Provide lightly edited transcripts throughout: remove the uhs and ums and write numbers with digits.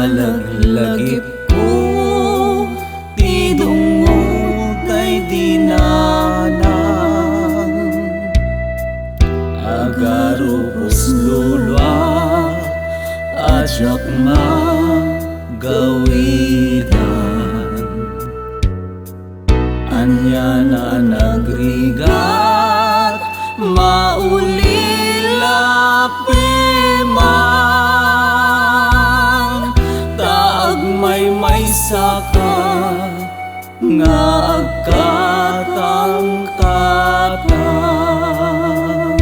Malaglagip ko ti dungog kay dinanang agarupos lulwa at siyak magawidan anya na nagrigat maulila piman taag may saka nga agkatang-katang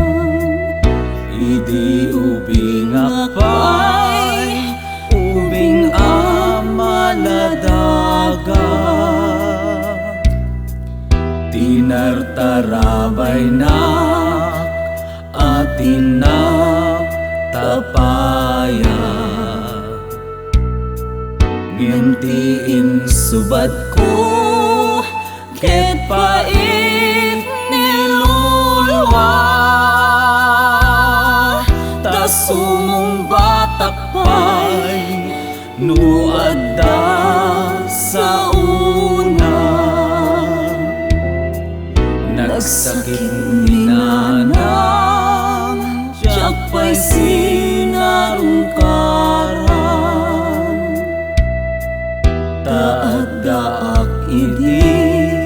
idi ubing akpay ubing amaladaga tinartarabay na atin na tapaya ngintiin subat ko ket pait niluluwa ta sumong batak pay no adda sa una nagsakit ni nanang siyak pa'y sinarungkaran taad-daak idi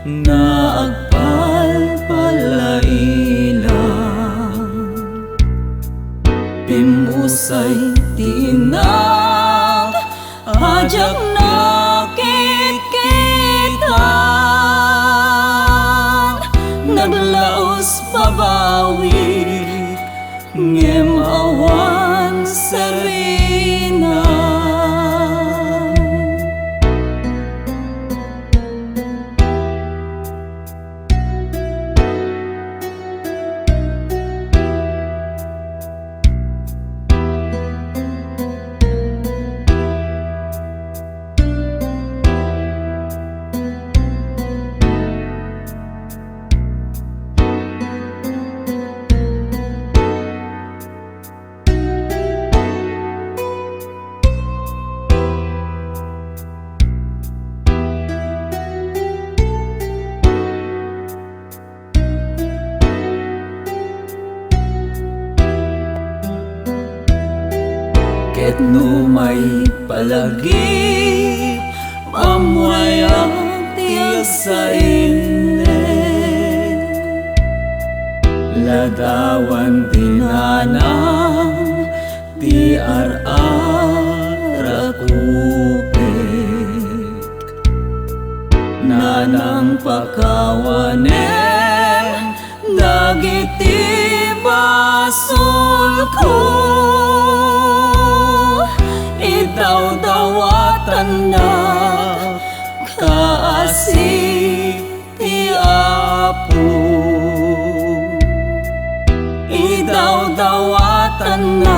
na agpalpalailang pimusay tinak hajak nakikita naglaos babawi ngem awan sarina ket no may palagi mamuayang tiyag sa init ladawan tinanang ti ar-arakupik nanang pakawanen dagiti basul ko daw-dawatan na kaasip ti Apo idaw-dawatan na